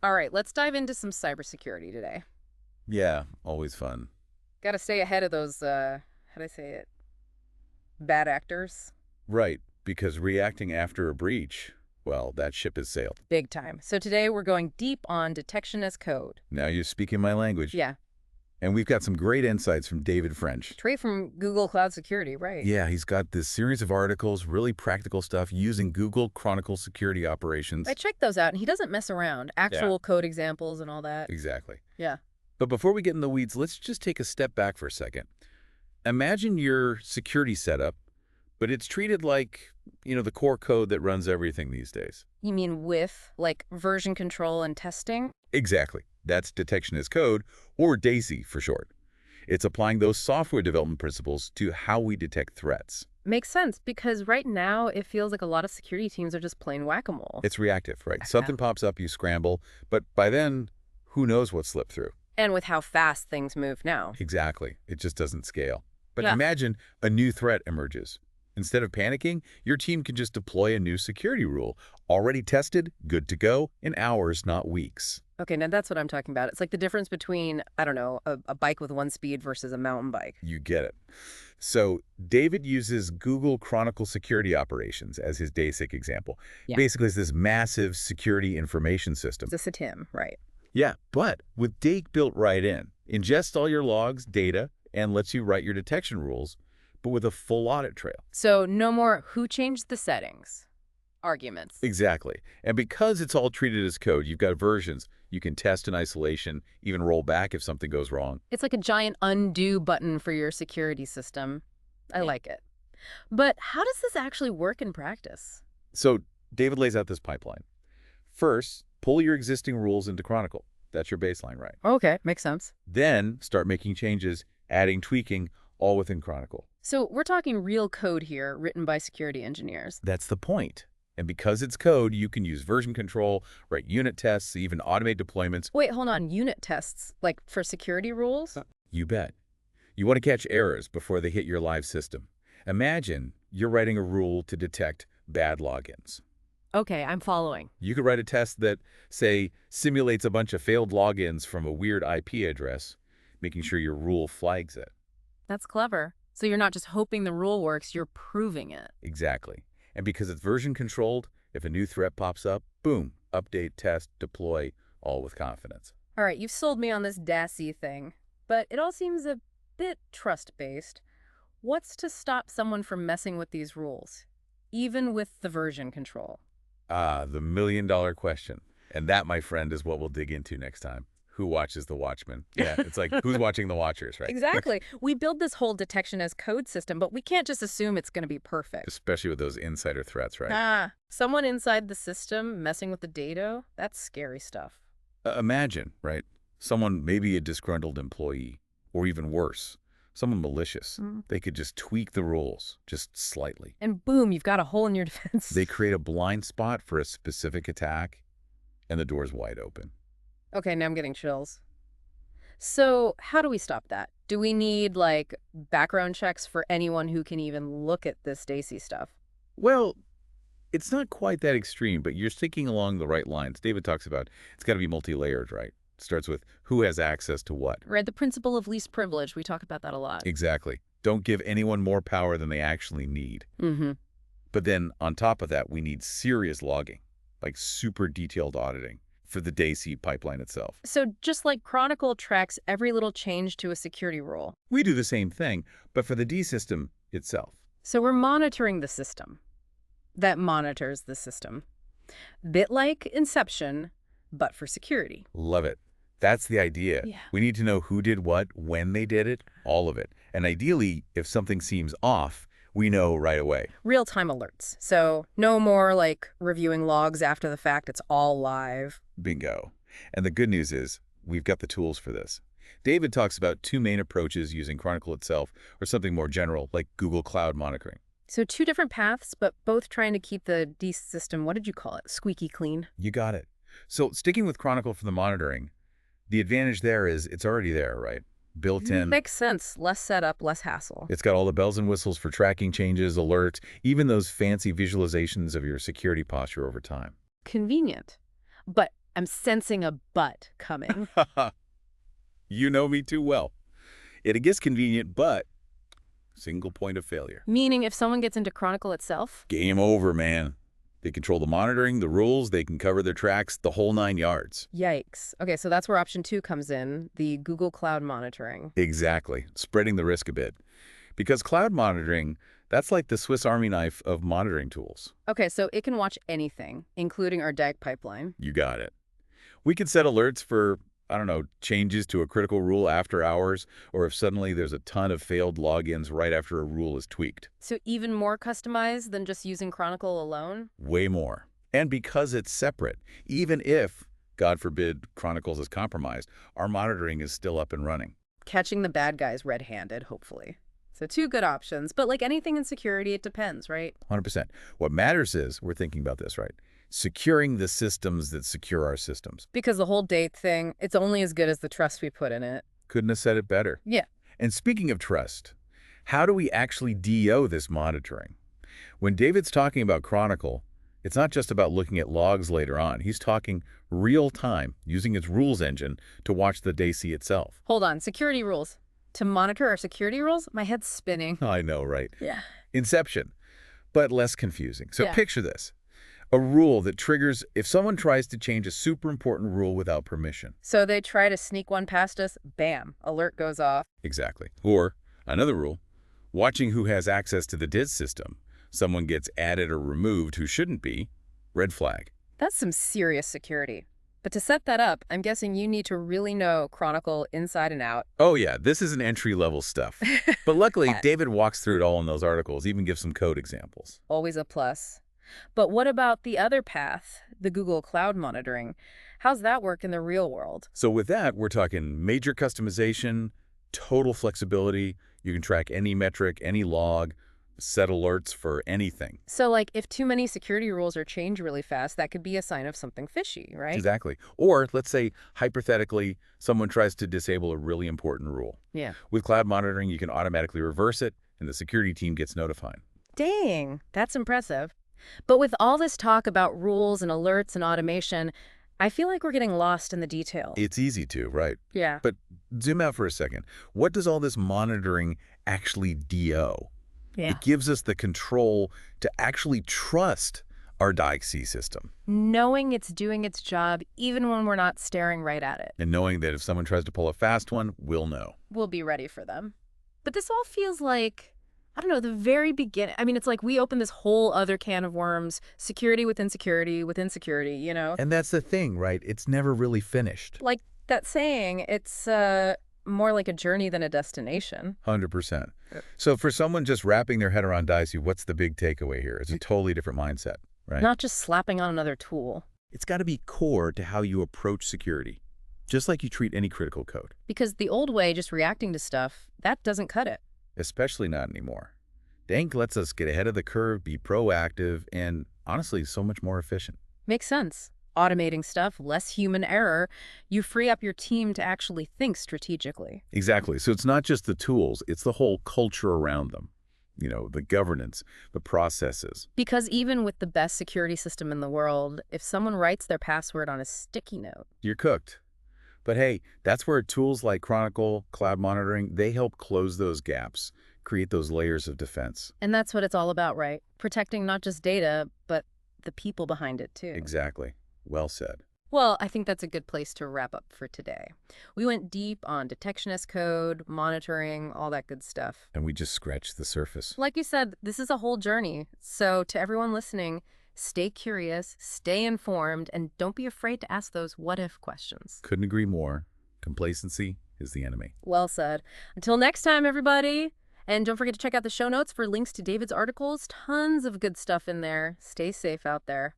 All right, let's dive into some cybersecurity today. Yeah, always fun. Got to stay ahead of those, how do I say it, bad actors. Right, because reacting after a breach, well, that ship has sailed. Big time. So today we're going deep on detection as code. Now you're speaking my language. Yeah, And we've got some great insights from David French. straight from Google Cloud Security, right? Yeah, he's got this series of articles, really practical stuff using Google Chronicle security operations. I checked those out, and he doesn't mess around. Yeah, Actual code examples and all that. exactly. Yeah. But before we get in the weeds, let's just take a step back for a second. Imagine your security setup, but it's treated like, the core code that runs everything these days. You mean with, like, version control and testing? Exactly. That's detection as code, or DAISY for short. It's applying those software development principles to how we detect threats. Makes sense, because right now it feels like a lot of security teams are just playing whack-a-mole. It's reactive, right? Yeah. Something pops up, you scramble, but by then, who knows what slipped through? And with how fast things move now. Exactly. It just doesn't scale. But Yeah. imagine a new threat emerges. Instead of panicking, your team can just deploy a new security rule, already tested, good to go, in hours, not weeks. Okay, now that's what I'm talking about. It's like the difference between, I don't know, a bike with one speed versus a mountain bike. You get it. So David uses Google Chronicle security operations as his basic example. Yeah. Basically, it's this massive security information system. It's a TIM, right? Yeah, but with Dake built right in, ingests all your logs, data, and lets you write your detection rules, but with a full audit trail. So no more who changed the settings arguments. Exactly. And because it's all treated as code, you've got versions. You can test in isolation, even roll back if something goes wrong. It's like a giant undo button for your security system. I like it. But how does this actually work in practice? So David lays out this pipeline. First, pull your existing rules into Chronicle. That's your baseline, right? Okay, makes sense. Then start making changes, adding, tweaking, all within Chronicle. So we're talking real code here, written by security engineers. That's the point. And because it's code, you can use version control, write unit tests, even automate deployments. Wait, hold on. Unit tests, like for security rules? You bet. You want to catch errors before they hit your live system. Imagine you're writing a rule to detect bad logins. Okay, I'm following. You could write a test that, say, simulates a bunch of failed logins from a weird IP address, making sure your rule flags it. That's clever. So you're not just hoping the rule works, you're proving it. Exactly. And because it's version controlled, if a new threat pops up, boom, update, test, deploy, all with confidence. All right, you've sold me on this DASI thing, but it all seems a bit trust-based. What's to stop someone from messing with these rules, even with the version control? Ah, the million-dollar question. And that, my friend, is what we'll dig into next time. Who watches the Watchmen? Yeah, it's like, who's watching the Watchers, right? Exactly. We build this whole detection as code system, but we can't just assume it's going to be perfect. Especially with those insider threats, right? Someone inside the system messing with the data, that's scary stuff. Imagine, right? Someone, maybe a disgruntled employee, or even worse, someone malicious. They could just tweak the rules, just slightly. And boom, you've got a hole in your defense. They create a blind spot for a specific attack, and the door's wide open. Okay, now I'm getting chills. So how do we stop that? Do we need, like, background checks for anyone who can even look at this DAISY stuff? Well, it's not quite that extreme, but you're thinking along the right lines. David talks about it's got to be multi-layered, right? Starts with who has access to what. Right, the principle of least privilege. We talk about that a lot. Exactly. Don't give anyone more power than they actually need. Mm-hmm. But then on top of that, we need serious logging, like super detailed auditing for the DAISY pipeline itself. So just like Chronicle tracks every little change to a security rule. We do the same thing, but for the D system itself. So we're monitoring the system that monitors the system. Bit like Inception, but for security. Love it. That's the idea. Yeah. We need to know who did what, when they did it, all of it. And ideally, if something seems off, we know right away. Real-time alerts. So no more like reviewing logs after the fact. It's all live. Bingo. And the good news is we've got the tools for this. David talks about two main approaches using Chronicle itself or something more general like Google Cloud monitoring. So two different paths, but both trying to keep the D system, what did you call it? Squeaky clean. You got it. So sticking with Chronicle for the monitoring, the advantage there is it's already there, right? Built in. Makes sense. Less setup, less hassle. It's got all the bells and whistles for tracking changes, alerts, even those fancy visualizations of your security posture over time. Convenient. But I'm sensing a but coming. You know me too well. It gets convenient, but single point of failure. Meaning if someone gets into Chronicle itself? Game over, man. They control the monitoring, the rules, they can cover their tracks, the whole 9 yards. Yikes. Okay, so that's where option 2 comes in, the Google Cloud monitoring. Exactly. Spreading the risk a bit. Because cloud monitoring, that's like the Swiss Army knife of monitoring tools. Okay, so it can watch anything, including our DAG pipeline. You got it. We can set alerts for, I don't know, changes to a critical rule after hours, or if suddenly there's a ton of failed logins right after a rule is tweaked. So even more customized than just using Chronicle alone? Way more. And because it's separate, even if, God forbid, Chronicles is compromised, our monitoring is still up and running. Catching the bad guys red-handed, hopefully. So 2 good options, but like anything in security, it depends, right? 100%. What matters is, we're thinking about this, right? Securing the systems that secure our systems. Because the whole date thing, it's only as good as the trust we put in it. Couldn't have said it better. Yeah. And speaking of trust, how do we actually DO this monitoring? When David's talking about Chronicle, it's not just about looking at logs later on. He's talking real time, using its rules engine to watch the DAC itself. Hold on, security rules. To monitor our security rules? My head's spinning. I know, right? Yeah. Inception, but less confusing. So Yeah. picture this. A rule that triggers if someone tries to change a super important rule without permission. So they try to sneak one past us, bam, alert goes off. Exactly. Or another rule, watching who has access to the DIS system. Someone gets added or removed who shouldn't be, red flag. That's some serious security. But to set that up, I'm guessing you need to really know Chronicle inside and out. Oh yeah, this is an entry-level stuff. But luckily, Yeah. David walks through it all in those articles, even gives some code examples. Always a plus. But what about the other path, the Google Cloud monitoring? How's that work in the real world? So with that, we're talking major customization, total flexibility. You can track any metric, any log, set alerts for anything. So like if too many security rules are changed really fast, that could be a sign of something fishy, right? Exactly. Or let's say, hypothetically, someone tries to disable a really important rule. Yeah. With cloud monitoring, you can automatically reverse it, and the security team gets notified. Dang, that's impressive. But with all this talk about rules and alerts and automation, I feel like we're getting lost in the details. It's easy to, right? Yeah. But zoom out for a second. What does all this monitoring actually do? Yeah. It gives us the control to actually trust our DIC system. Knowing it's doing its job even when we're not staring right at it. And knowing that if someone tries to pull a fast one, we'll know. We'll be ready for them. But this all feels like, I don't know, the very beginning. I mean, it's like we opened this whole other can of worms, security within security within security, you know? And that's the thing, right? It's never really finished. Like that saying, it's more like a journey than a destination. 100%. So for someone just wrapping their head around DIC, what's the big takeaway here? It's a totally different mindset, right? Not just slapping on another tool. It's got to be core to how you approach security, just like you treat any critical code. Because the old way, just reacting to stuff, that doesn't cut it. Especially not anymore. Dank lets us get ahead of the curve, be proactive, and honestly, so much more efficient. Makes sense. Automating stuff, less human error, you free up your team to actually think strategically. Exactly. So it's not just the tools, it's the whole culture around them. You know, the governance, the processes. Because even with the best security system in the world, if someone writes their password on a sticky note, You're cooked. But hey, that's where tools like Chronicle, cloud monitoring, they help close those gaps, create those layers of defense. and that's what it's all about, right? Protecting not just data, but the people behind it too. Exactly. Well said. Well, I think that's a good place to wrap up for today. We went deep on detection as code, monitoring, all that good stuff. And we just scratched the surface. Like you said, this is a whole journey. So to everyone listening, stay curious, stay informed, and don't be afraid to ask those what-if questions. Couldn't agree more. Complacency is the enemy. Well said. Until next time, everybody. And don't forget to check out the show notes for links to David's articles. Tons of good stuff in there. Stay safe out there.